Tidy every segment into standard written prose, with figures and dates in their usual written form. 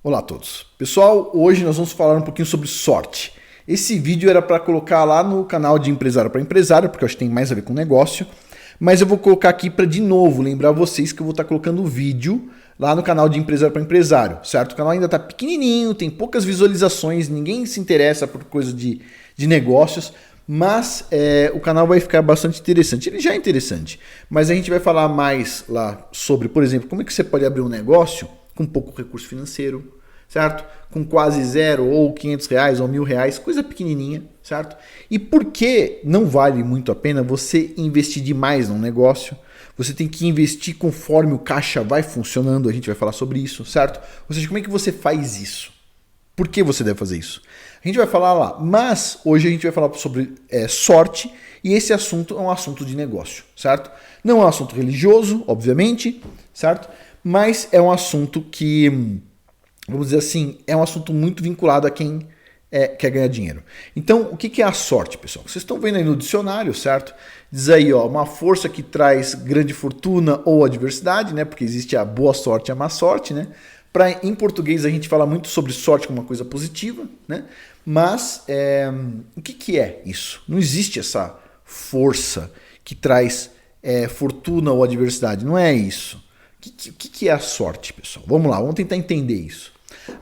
Olá a todos. Pessoal, hoje nós vamos falar um pouquinho sobre sorte. Esse vídeo era para colocar lá no canal de empresário para empresário, porque eu acho que tem mais a ver com negócio, mas eu vou colocar aqui para de novo lembrar vocês que eu vou estar colocando o vídeo lá no canal de empresário para empresário, certo? O canal ainda está pequenininho, tem poucas visualizações, ninguém se interessa por coisa de negócios, mas o canal vai ficar bastante interessante. Ele já é interessante, mas a gente vai falar mais lá sobre, por exemplo, como é que você pode abrir um negócio com pouco recurso financeiro, certo? Com quase zero, ou R$500, ou R$1.000, coisa pequenininha, certo? E por que não vale muito a pena você investir demais num negócio? Você tem que investir conforme o caixa vai funcionando, a gente vai falar sobre isso, certo? Ou seja, como é que você faz isso? Por que você deve fazer isso? A gente vai falar lá, mas hoje a gente vai falar sobre sorte, e esse assunto é um assunto de negócio, certo? Não é um assunto religioso, obviamente, certo? Mas é um assunto que, vamos dizer assim, é um assunto muito vinculado a quem quer ganhar dinheiro. Então, o que é a sorte, pessoal? Vocês estão vendo aí no dicionário, certo? Diz aí, ó, uma força que traz grande fortuna ou adversidade, né? Porque existe a boa sorte e a má sorte, né? Em português a gente fala muito sobre sorte como uma coisa positiva, né? Mas o que é isso? Não existe essa força que traz fortuna ou adversidade. Não é isso. O que é a sorte, pessoal? Vamos lá, vamos tentar entender isso.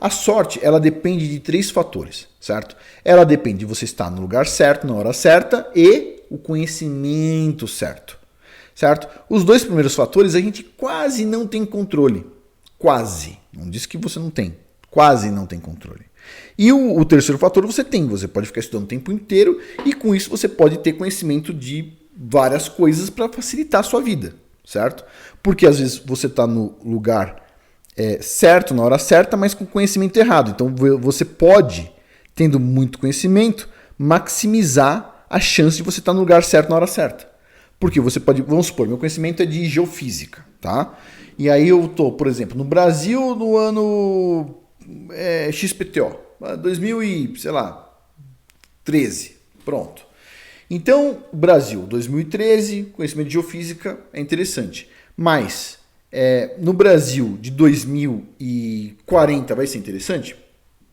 A sorte, ela depende de 3 fatores, certo? Ela depende de você estar no lugar certo, na hora certa e o conhecimento certo, certo? Os 2 primeiros fatores a gente quase não tem controle. Quase. Não diz que você não tem. Quase não tem controle. E o terceiro fator você tem. Você pode ficar estudando o tempo inteiro e com isso você pode ter conhecimento de várias coisas para facilitar a sua vida, certo? Porque às vezes você está no lugar certo, na hora certa, mas com conhecimento errado. Então você pode, tendo muito conhecimento, maximizar a chance de você estar no lugar certo na hora certa. Porque você pode, vamos supor, meu conhecimento é de geofísica, tá? E aí eu tô, por exemplo, no Brasil no ano XPTO, 2013, pronto. Então, Brasil, 2013, conhecimento de geofísica é interessante. Mas, no Brasil de 2040 vai ser interessante?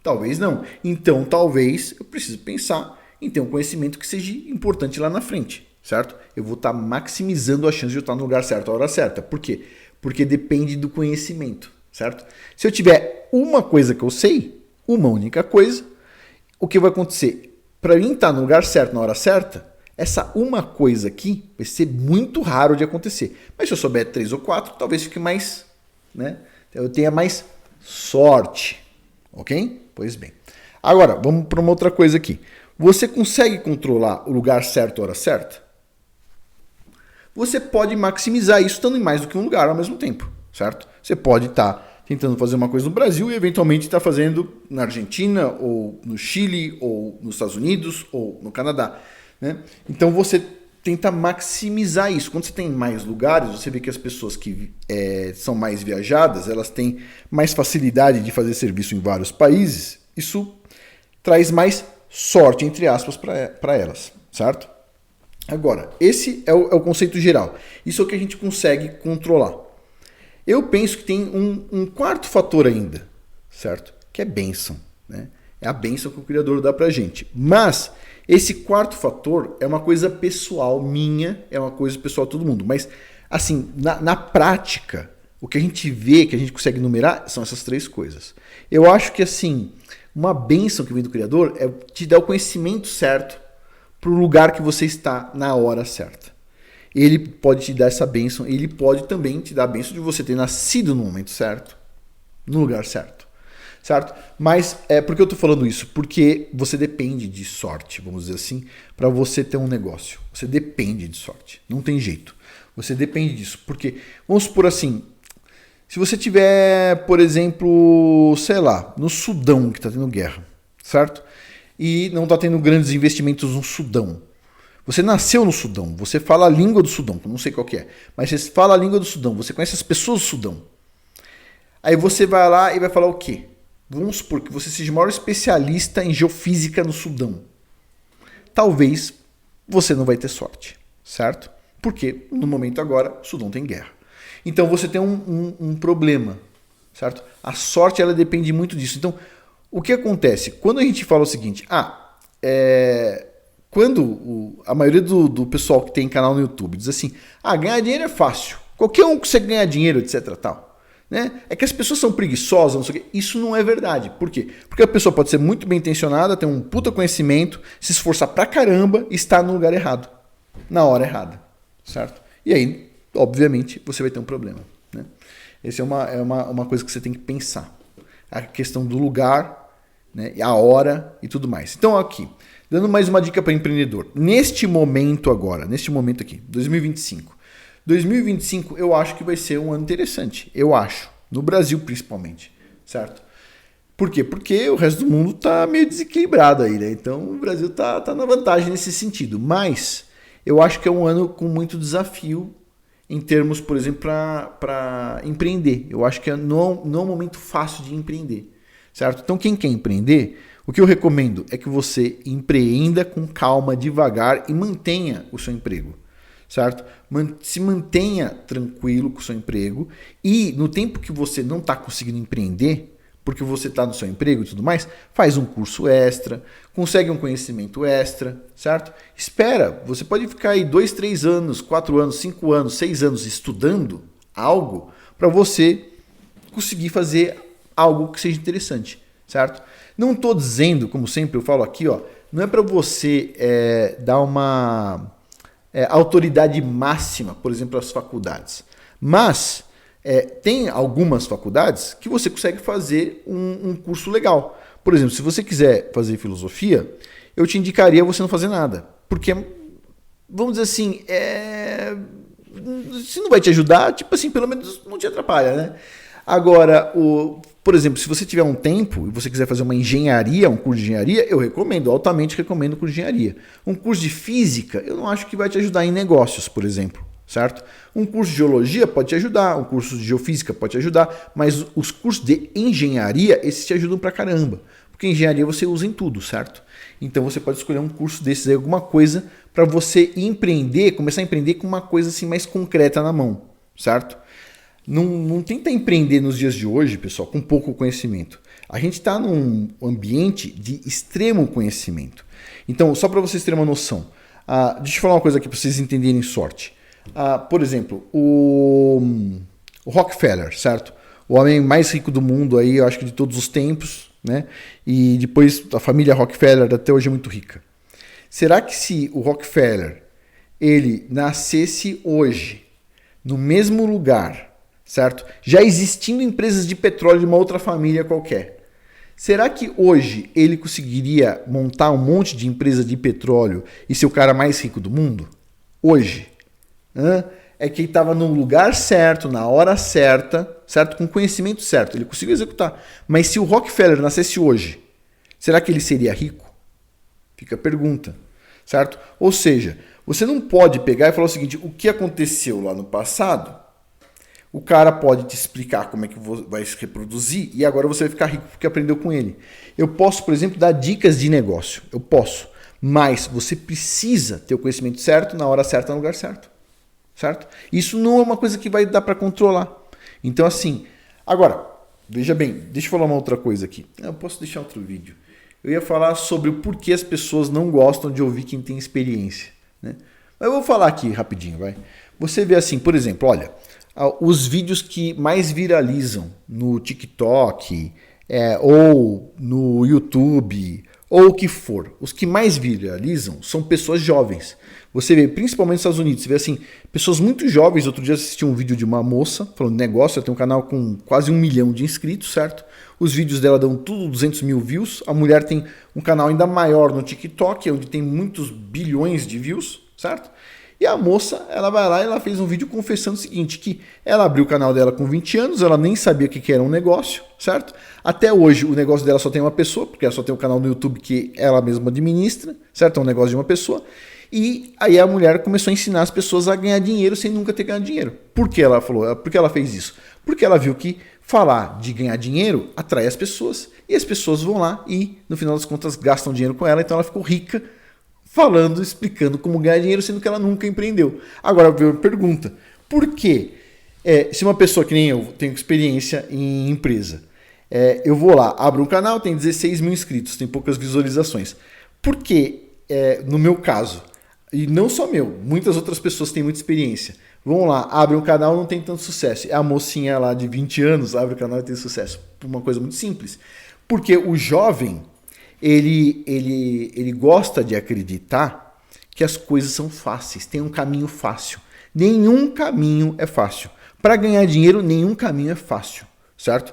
Talvez não. Então, talvez eu precise pensar em ter um conhecimento que seja importante lá na frente, certo? Eu vou estar maximizando a chance de eu estar no lugar certo, a hora certa. Por quê? Porque depende do conhecimento, certo? Se eu tiver uma coisa que eu sei, uma única coisa, o que vai acontecer? Para mim estar no lugar certo, na hora certa, essa uma coisa aqui vai ser muito raro de acontecer. Mas se eu souber 3 ou 4, talvez fique mais, né? Eu tenha mais sorte, ok? Pois bem. Agora, vamos para uma outra coisa aqui. Você consegue controlar o lugar certo, a hora certa? Você pode maximizar isso estando em mais do que um lugar ao mesmo tempo, certo? Você pode estar tentando fazer uma coisa no Brasil e eventualmente estar fazendo na Argentina, ou no Chile, ou nos Estados Unidos, ou no Canadá, né? Então você tenta maximizar isso. Quando você tem mais lugares, você vê que as pessoas que são mais viajadas, elas têm mais facilidade de fazer serviço em vários países. Isso traz mais sorte, entre aspas, para elas, certo? Agora, esse é o conceito geral. Isso é o que a gente consegue controlar. Eu penso que tem um quarto fator ainda, certo? Que é bênção, né? É a bênção que o Criador dá pra gente. Mas esse quarto fator é uma coisa pessoal minha, é uma coisa pessoal de todo mundo. Mas, assim, na prática, o que a gente vê, que a gente consegue numerar, são essas 3 coisas. Eu acho que, assim, uma bênção que vem do Criador é te dar o conhecimento certo para o lugar que você está na hora certa. Ele pode te dar essa bênção, ele pode também te dar a bênção de você ter nascido no momento certo, no lugar certo, certo? Mas por que eu estou falando isso? Porque você depende de sorte, vamos dizer assim, para você ter um negócio. Você depende de sorte, não tem jeito. Você depende disso, porque, vamos supor assim, se você tiver, por exemplo, sei lá, no Sudão, que está tendo guerra, certo? E não está tendo grandes investimentos no Sudão. Você nasceu no Sudão, você fala a língua do Sudão, que eu não sei qual que é, mas você fala a língua do Sudão, você conhece as pessoas do Sudão. Aí você vai lá e vai falar o quê? Vamos supor que você seja o maior especialista em geofísica no Sudão. Talvez você não vai ter sorte, certo? Porque no momento agora o Sudão tem guerra. Então você tem um problema, certo? A sorte, ela depende muito disso. Então, o que acontece? Quando a gente fala o seguinte, quando a maioria do pessoal que tem canal no YouTube diz assim, ganhar dinheiro é fácil, qualquer um consegue ganhar dinheiro, etc, tal. Né? É que as pessoas são preguiçosas, não sei o quê. Isso não é verdade. Por quê? Porque a pessoa pode ser muito bem intencionada, ter um puta conhecimento, se esforçar pra caramba e estar no lugar errado, na hora errada, certo? E aí, obviamente, você vai ter um problema. Né? Essa é uma coisa que você tem que pensar. A questão do lugar, né? A hora e tudo mais. Então aqui, dando mais uma dica para empreendedor. Neste momento aqui, 2025. 2025 eu acho que vai ser um ano interessante. Eu acho. No Brasil principalmente. Certo? Por quê? Porque o resto do mundo tá meio desequilibrado aí, né? Então o Brasil tá na vantagem nesse sentido. Mas eu acho que é um ano com muito desafio em termos, por exemplo, para empreender. Eu acho que não é um momento fácil de empreender. Certo? Então quem quer empreender, o que eu recomendo é que você empreenda com calma, devagar e mantenha o seu emprego. Certo? Se mantenha tranquilo com o seu emprego e no tempo que você não está conseguindo empreender, porque você está no seu emprego e tudo mais, faz um curso extra, consegue um conhecimento extra, certo? Espera, você pode ficar aí 2, 3 anos, 4 anos, 5 anos, 6 anos estudando algo para você conseguir fazer algo que seja interessante, certo? Não estou dizendo, como sempre eu falo aqui, não é para você dar uma autoridade máxima, por exemplo, às faculdades. Mas tem algumas faculdades que você consegue fazer um curso legal. Por exemplo, se você quiser fazer filosofia, eu te indicaria você não fazer nada. Porque, vamos dizer assim, se não vai te ajudar, tipo assim, pelo menos não te atrapalha, né? Agora, por exemplo, se você tiver um tempo e você quiser fazer uma engenharia, um curso de engenharia, eu altamente recomendo o curso de engenharia. Um curso de física, eu não acho que vai te ajudar em negócios, por exemplo, certo? Um curso de geologia pode te ajudar, um curso de geofísica pode te ajudar, mas os cursos de engenharia, esses te ajudam pra caramba. Porque engenharia você usa em tudo, certo? Então você pode escolher um curso desses aí, alguma coisa, para você empreender, começar a empreender com uma coisa assim mais concreta na mão, certo? Não tenta empreender nos dias de hoje, pessoal, com pouco conhecimento. A gente está num ambiente de extremo conhecimento. Então, só para vocês terem uma noção, deixa eu falar uma coisa aqui para vocês entenderem sorte. Por exemplo, o Rockefeller, certo? O homem mais rico do mundo aí, eu acho que de todos os tempos, né? E depois a família Rockefeller até hoje é muito rica. Será que se o Rockefeller ele nascesse hoje no mesmo lugar, certo? Já existindo empresas de petróleo de uma outra família qualquer. Será que hoje ele conseguiria montar um monte de empresa de petróleo e ser o cara mais rico do mundo? Hoje. É que ele estava no lugar certo, na hora certa, certo? Com conhecimento certo. Ele conseguiu executar. Mas se o Rockefeller nascesse hoje, será que ele seria rico? Fica a pergunta, certo? Ou seja, você não pode pegar e falar o seguinte, o que aconteceu lá no passado. O cara pode te explicar como é que vai se reproduzir e agora você vai ficar rico porque aprendeu com ele. Eu posso, por exemplo, dar dicas de negócio. Eu posso. Mas você precisa ter o conhecimento certo, na hora certa, no lugar certo. Certo? Isso não é uma coisa que vai dar para controlar. Então, assim... Agora, veja bem, deixa eu falar uma outra coisa aqui. Eu posso deixar outro vídeo. Eu ia falar sobre o porquê as pessoas não gostam de ouvir quem tem experiência. Né? Mas eu vou falar aqui rapidinho, vai. Você vê assim, por exemplo, olha... Os vídeos que mais viralizam no TikTok ou no YouTube ou o que for, os que mais viralizam são pessoas jovens. Você vê, principalmente nos Estados Unidos, você vê assim, pessoas muito jovens. Outro dia eu assisti um vídeo de uma moça falando de negócio, ela tem um canal com quase 1 milhão de inscritos, certo? Os vídeos dela dão tudo 200 mil views. A mulher tem um canal ainda maior no TikTok, onde tem muitos bilhões de views, certo? E a moça, ela vai lá e ela fez um vídeo confessando o seguinte, que ela abriu o canal dela com 20 anos, ela nem sabia o que era um negócio, certo? Até hoje o negócio dela só tem uma pessoa, porque ela só tem um canal no YouTube que ela mesma administra, certo? É um negócio de uma pessoa. E aí a mulher começou a ensinar as pessoas a ganhar dinheiro sem nunca ter ganhado dinheiro. Por que ela falou? Por que ela fez isso? Porque ela viu que falar de ganhar dinheiro atrai as pessoas. E as pessoas vão lá e, no final das contas, gastam dinheiro com ela. Então ela ficou rica explicando como ganhar dinheiro, sendo que ela nunca empreendeu. Agora, eu pergunta, por que Se uma pessoa que nem eu tenho experiência em empresa, eu vou lá, abro um canal, tem 16 mil inscritos, tem poucas visualizações. Por que, no meu caso, e não só meu, muitas outras pessoas têm muita experiência, vão lá, abre um canal, não tem tanto sucesso. É a mocinha lá de 20 anos, abre o canal e tem sucesso. Por uma coisa muito simples. Porque o jovem, ele gosta de acreditar que as coisas são fáceis, tem um caminho fácil. Nenhum caminho é fácil. Para ganhar dinheiro, nenhum caminho é fácil, certo?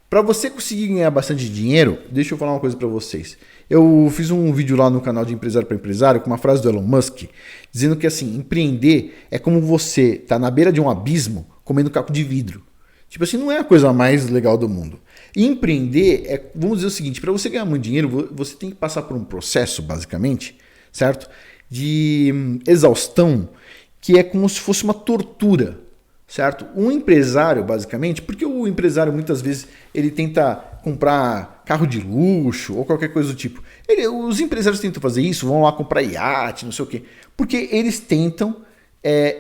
Para você conseguir ganhar bastante dinheiro, deixa eu falar uma coisa para vocês. Eu fiz um vídeo lá no canal de Empresário para Empresário com uma frase do Elon Musk, dizendo que assim, empreender é como você tá na beira de um abismo comendo caco de vidro. Tipo assim, não é a coisa mais legal do mundo. E empreender vamos dizer o seguinte, para você ganhar muito dinheiro, você tem que passar por um processo, basicamente, certo? De exaustão, que é como se fosse uma tortura. Certo? Um empresário, basicamente, porque o empresário muitas vezes ele tenta comprar carro de luxo ou qualquer coisa do tipo. Os empresários tentam fazer isso, vão lá comprar iate, não sei o quê, porque eles tentam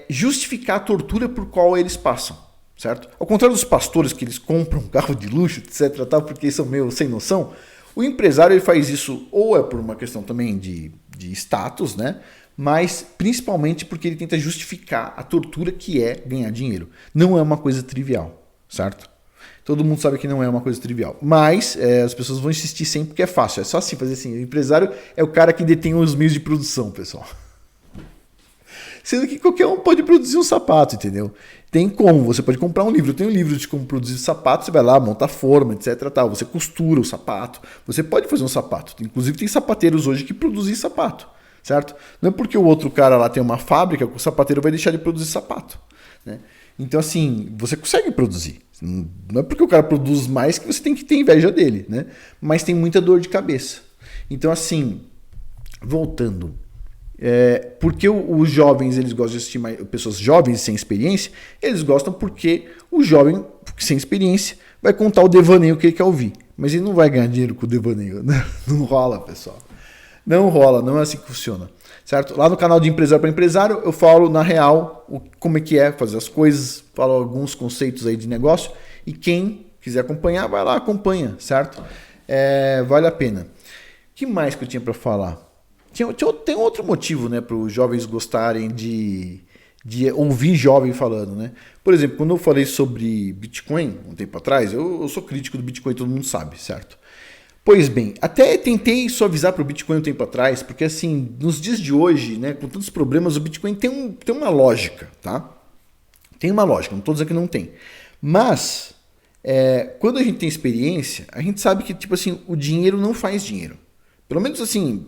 justificar a tortura por qual eles passam, certo? Ao contrário dos pastores que eles compram um carro de luxo, etc, tal, porque são meio sem noção, o empresário ele faz isso ou é por uma questão também de status, né? Mas principalmente porque ele tenta justificar a tortura que é ganhar dinheiro. Não é uma coisa trivial, certo? Todo mundo sabe que não é uma coisa trivial. Mas as pessoas vão insistir sempre porque é fácil. É só assim fazer assim. O empresário é o cara que detém os meios de produção, pessoal. Sendo que qualquer um pode produzir um sapato, entendeu? Tem como. Você pode comprar um livro. Eu tenho um livro de como produzir sapato. Você vai lá, monta a forma, etc. Tal. Você costura o sapato. Você pode fazer um sapato. Inclusive tem sapateiros hoje que produzem sapato. Certo? Não é porque o outro cara lá tem uma fábrica que o sapateiro vai deixar de produzir sapato. Né? Então, assim, você consegue produzir. Não é porque o cara produz mais que você tem que ter inveja dele. Né? Mas tem muita dor de cabeça. Então, assim, voltando. Porque os jovens eles gostam de assistir pessoas jovens sem experiência, eles gostam porque o jovem sem experiência vai contar o devaneio que ele quer ouvir. Mas ele não vai ganhar dinheiro com o devaneio. Né? Não rola, pessoal. Não rola, não é assim que funciona, certo? Lá no canal de Empresário para Empresário eu falo na real como é que é fazer as coisas, falo alguns conceitos aí de negócio e quem quiser acompanhar, vai lá, acompanha, certo? Vale a pena. O que mais que eu tinha para falar? Tem outro motivo, né, para os jovens gostarem de ouvir jovem falando, né? Por exemplo, quando eu falei sobre Bitcoin um tempo atrás, eu sou crítico do Bitcoin, todo mundo sabe, certo? Pois bem, até tentei suavizar para o Bitcoin um tempo atrás, porque assim, nos dias de hoje, né, com tantos problemas, o Bitcoin tem uma lógica, tá? Tem uma lógica, não estou dizendo que não tem. Mas, quando a gente tem experiência, a gente sabe que, tipo assim, o dinheiro não faz dinheiro. Pelo menos assim,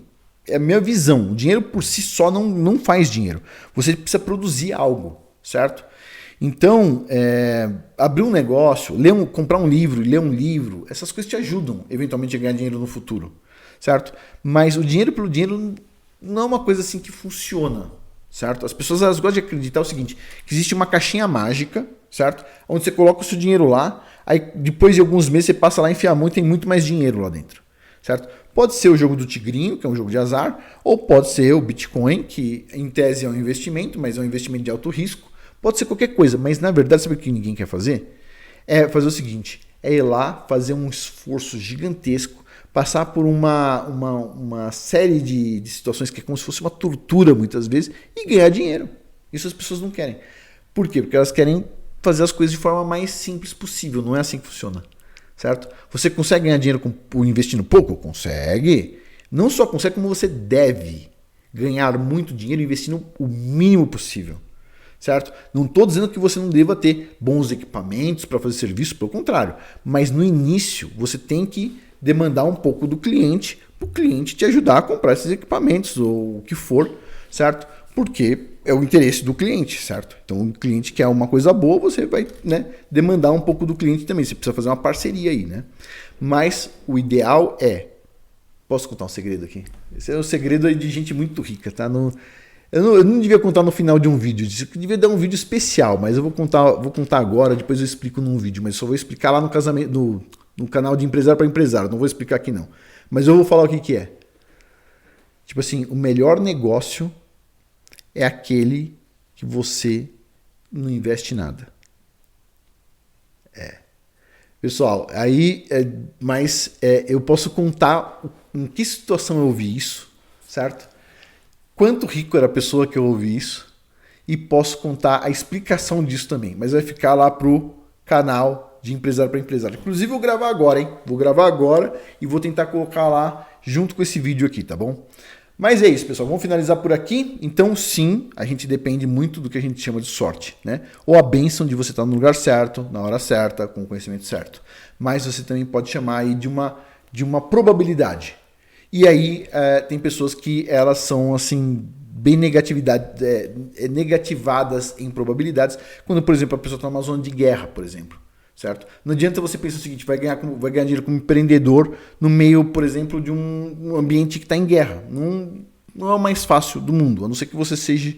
é a minha visão. O dinheiro por si só não faz dinheiro. Você precisa produzir algo, certo? Então, abrir um negócio, comprar um livro, ler um livro, essas coisas te ajudam eventualmente a ganhar dinheiro no futuro, certo? Mas o dinheiro pelo dinheiro não é uma coisa assim que funciona, certo? As pessoas elas gostam de acreditar o seguinte, que existe uma caixinha mágica, certo? Onde você coloca o seu dinheiro lá, aí depois de alguns meses você passa lá, enfia a mão e tem muito mais dinheiro lá dentro, certo? Pode ser o jogo do tigrinho, que é um jogo de azar, ou pode ser o Bitcoin, que em tese é um investimento, mas é um investimento de alto risco. Pode ser qualquer coisa, mas na verdade, sabe o que ninguém quer fazer? É fazer o seguinte, é ir lá, fazer um esforço gigantesco, passar por uma série de situações que é como se fosse uma tortura muitas vezes e ganhar dinheiro. Isso as pessoas não querem. Por quê? Porque elas querem fazer as coisas de forma mais simples possível, não é assim que funciona. Certo? Você consegue ganhar dinheiro investindo pouco? Consegue. Não só consegue, como você deve ganhar muito dinheiro investindo o mínimo possível. Certo? Não estou dizendo que você não deva ter bons equipamentos para fazer serviço, pelo contrário. Mas no início você tem que demandar um pouco do cliente para o cliente te ajudar a comprar esses equipamentos ou o que for, certo? Porque é o interesse do cliente, certo? Então o cliente quer uma coisa boa, você vai, né, demandar um pouco do cliente também. Você precisa fazer uma parceria aí, né? Mas o ideal Posso contar um segredo aqui? Esse é o segredo de gente muito rica, tá? Eu não devia contar no final de um vídeo, eu devia dar um vídeo especial, mas eu vou contar agora, depois eu explico num vídeo, mas só vou explicar lá no canal de Empresário para Empresário, não vou explicar aqui não. Mas eu vou falar o que é. Tipo assim, o melhor negócio é aquele que você não investe nada. Pessoal, aí, eu posso contar em que situação eu ouvi isso, certo? Quanto rico era a pessoa que eu ouvi isso e posso contar a explicação disso também, mas vai ficar lá pro canal de empresário para empresário. Inclusive, eu vou gravar agora, hein? Vou gravar agora e vou tentar colocar lá junto com esse vídeo aqui, tá bom? Mas é isso, pessoal. Vamos finalizar por aqui. Então, sim, a gente depende muito do que a gente chama de sorte, né? Ou a bênção de você estar no lugar certo, na hora certa, com o conhecimento certo. Mas você também pode chamar aí de uma probabilidade. E aí, tem pessoas que elas são, assim, bem negativadas em probabilidades. Quando, por exemplo, a pessoa está numa zona de guerra, por exemplo. Certo? Não adianta você pensar o seguinte, vai ganhar dinheiro como empreendedor no meio, por exemplo, de um ambiente que está em guerra. Não é o mais fácil do mundo, a não ser que você seja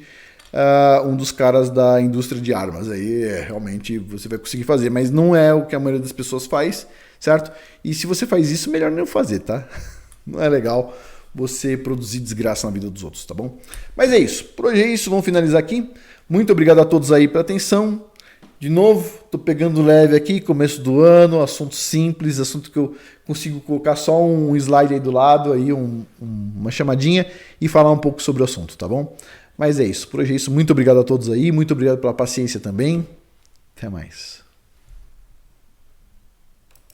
um dos caras da indústria de armas. Aí realmente você vai conseguir fazer, mas não é o que a maioria das pessoas faz, certo? E se você faz isso, melhor não fazer, tá? Não é legal você produzir desgraça na vida dos outros, tá bom? Mas é isso, por hoje é isso, vamos finalizar aqui. Muito obrigado a todos aí pela atenção. De novo, estou pegando leve aqui, começo do ano, assunto simples, assunto que eu consigo colocar só um slide aí do lado, aí uma chamadinha e falar um pouco sobre o assunto, tá bom? Mas é isso, por hoje é isso. Muito obrigado a todos aí, muito obrigado pela paciência também. Até mais.